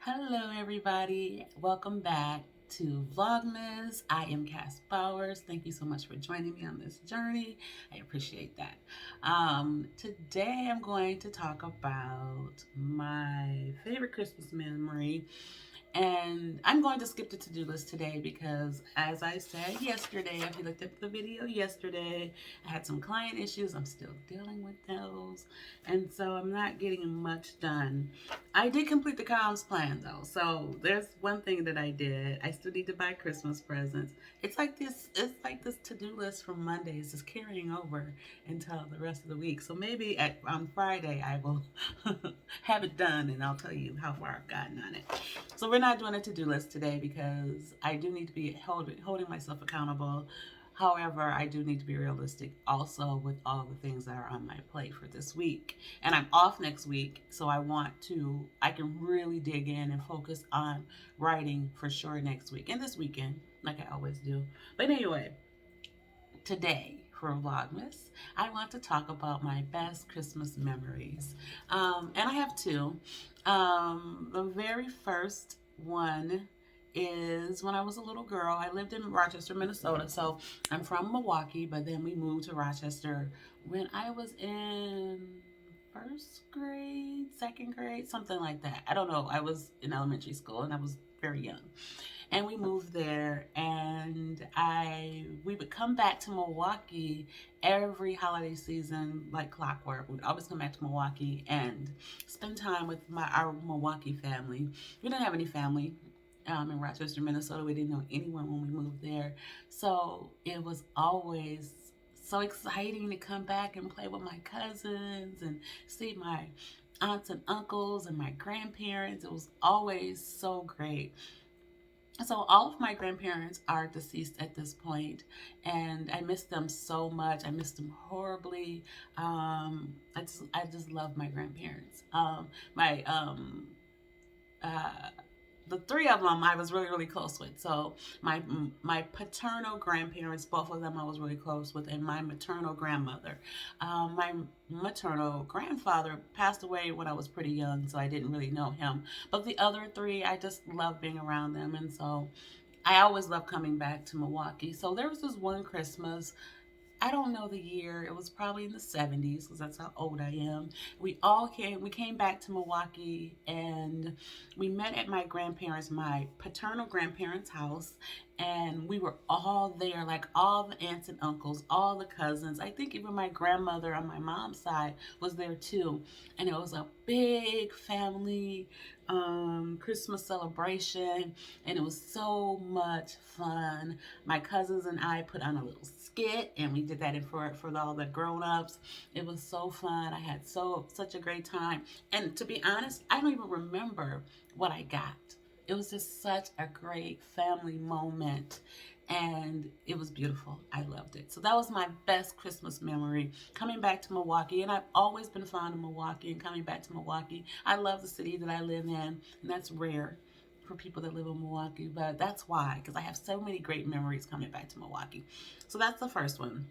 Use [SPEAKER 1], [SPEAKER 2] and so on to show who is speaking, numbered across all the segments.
[SPEAKER 1] Hello, everybody. Welcome back to Vlogmas. I am Cass Bowers. Thank you so much for joining me on this journey. I appreciate that. Today, I'm going to talk about my favorite Christmas memory. And I'm going to skip the to-do list today because, as I said yesterday, if you looked at the video yesterday, I had some client issues. I'm still dealing with those. And so I'm not getting much done. I did complete the comms plan though. So there's one thing that I did. I still need to buy Christmas presents. It's like this to-do list from Monday is just carrying over until the rest of the week. So maybe on Friday I will have it done and I'll tell you how far I've gotten on it. So we're not doing a to-do list today because I do need to be holding myself accountable. However, I do need to be realistic also with all the things that are on my plate for this week. And I'm off next week, so I can really dig in and focus on writing for sure next week and this weekend, like I always do. But anyway, today for Vlogmas, I want to talk about my best Christmas memories. And I have two. The very first one is when I was a little girl. I lived in Rochester, Minnesota. So I'm from Milwaukee, but then we moved to Rochester when I was in first grade, second grade, something like that. I don't know. I was in elementary school and I was very young. And we moved there, and we would come back to Milwaukee every holiday season like clockwork. We'd always come back to Milwaukee and spend time with our Milwaukee family. We didn't have any family in Rochester, Minnesota. We didn't know anyone when we moved there, so it was always so exciting to come back and play with my cousins and see my aunts and uncles and my grandparents. It was always so great. So all of my grandparents are deceased at this point, and I miss them so much. I miss them horribly. I just love my grandparents. My the three of them I was really really close with. So my paternal grandparents, both of them I was really close with, and my maternal grandmother. My maternal grandfather passed away when I was pretty young, so I didn't really know him. But the other three, I just love being around them, and so I always love coming back to Milwaukee. So there was this one Christmas. I don't know the year. It was probably in the 70s because that's how old I am. We came back to Milwaukee and we met at my paternal grandparents' house, and we were all there, like all the aunts and uncles, all the cousins. I think even my grandmother on my mom's side was there too. And it was a big family Christmas celebration, and it was so much fun. My cousins and I put on a little skit, and we did that for all the grown-ups. It was so fun. I had such a great time. And to be honest, I don't even remember what I got. It was just such a great family moment, and it was beautiful. I loved it. So that was my best Christmas memory, coming back to Milwaukee. And I've always been fond of Milwaukee and coming back to Milwaukee. I love the city that I live in, and that's rare for people that live in Milwaukee, but that's why, because I have so many great memories coming back to Milwaukee. So that's the first one.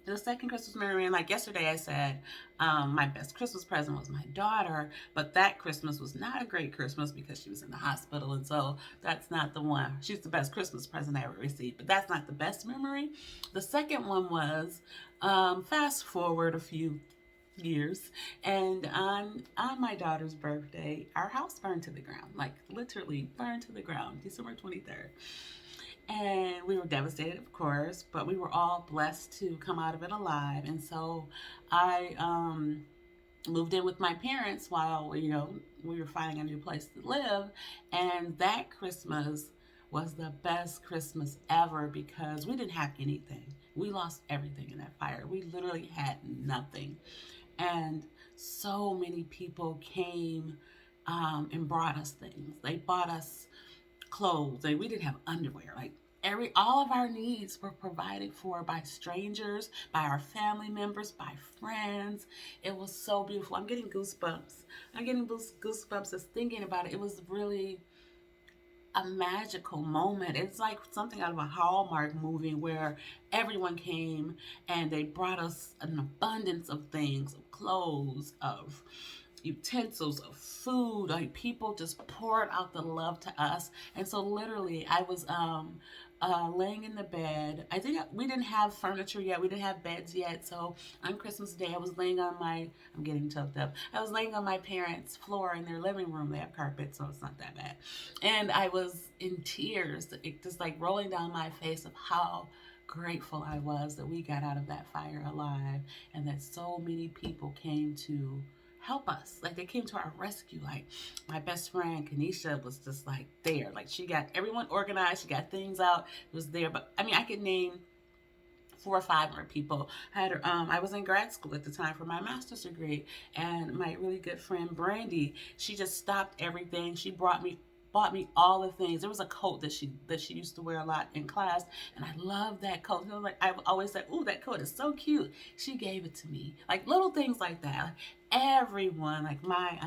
[SPEAKER 1] The second Christmas memory, and like yesterday I said, my best Christmas present was my daughter, but that Christmas was not a great Christmas because she was in the hospital, and so that's not the one. She's the best Christmas present I ever received, but that's not the best memory. The second one was, fast forward a few years, and on my daughter's birthday, our house burned to the ground, like literally burned to the ground, December 23rd. And we were devastated, of course, but we were all blessed to come out of it alive. And so I moved in with my parents while we were finding a new place to live. And that Christmas was the best Christmas ever because we didn't have anything. We lost everything in that fire. We literally had nothing. And so many people came and brought us things. They bought us clothes, and we didn't have underwear. Like all of our needs were provided for by strangers, by our family members, by friends. It was so beautiful. I'm getting goosebumps. I'm getting goosebumps just thinking about it. It was really a magical moment. It's like something out of a Hallmark movie where everyone came and they brought us an abundance of things, of clothes, of utensils, of food. Like people just poured out the love to us. And so literally I was laying in the bed. I think we didn't have furniture yet. We didn't have beds yet. So on Christmas Day, I was laying on I'm getting choked up. I was laying on my parents' floor in their living room. They have carpet, so it's not that bad. And I was in tears, just like rolling down my face of how grateful I was that we got out of that fire alive and that so many people came to help us. Like they came to our rescue. Like my best friend Kanisha was just like there. Like she got everyone organized. She got things out. It was there. But I mean, I could name 4 or 5 people. I was in grad school at the time for my master's degree, and my really good friend Brandy, she just stopped everything. She bought me all the things. There was a coat that she used to wear a lot in class, and I loved that coat. You know, like I always said, "Ooh, that coat is so cute." She gave it to me. Like little things like that. Like everyone, like my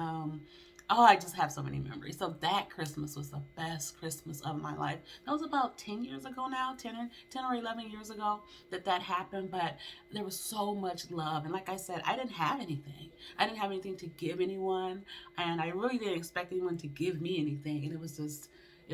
[SPEAKER 1] oh, I just have so many memories. So that Christmas was the best Christmas of my life. That was about 10 years ago now, 10 or 11 years ago that happened. But there was so much love. And like I said, I didn't have anything. I didn't have anything to give anyone. And I really didn't expect anyone to give me anything. And it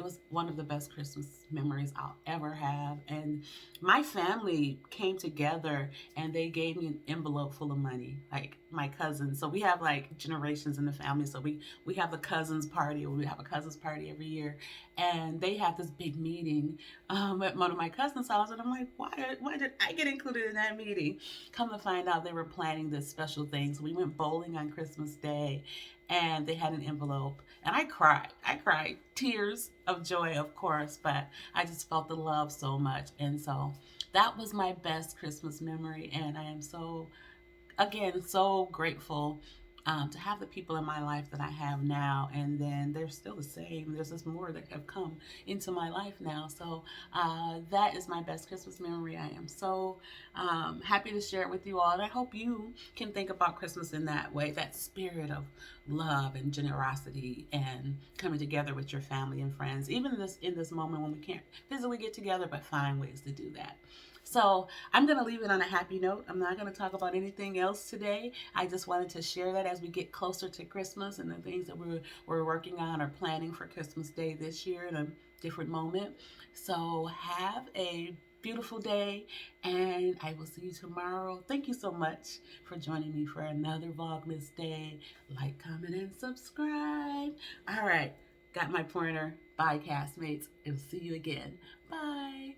[SPEAKER 1] was one of the best Christmas memories I'll ever have. And my family came together and they gave me an envelope full of money, like my cousins. So we have like generations in the family. So we have a cousins party, or we have a cousins party every year. And they had this big meeting at one of my cousins' house. And I'm like, why did I get included in that meeting? Come to find out they were planning this special thing. So we went bowling on Christmas Day, and they had an envelope, and I cried tears of joy, of course, but I just felt the love so much. And so that was my best Christmas memory, and I am so, again, so grateful to have the people in my life that I have now, and then they're still the same. There's just more that have come into my life now. So that is my best Christmas memory. I am so happy to share it with you all, and I hope you can think about Christmas in that way, that spirit of love and generosity and coming together with your family and friends, even in this moment when we can't physically get together, but find ways to do that. So I'm going to leave it on a happy note. I'm not going to talk about anything else today. I just wanted to share that as we get closer to Christmas and the things that we're working on or planning for Christmas Day this year in a different moment. So have a beautiful day, and I will see you tomorrow. Thank you so much for joining me for another Vlogmas Day. Like, comment, and subscribe. All right, got my pointer. Bye, castmates, and see you again. Bye.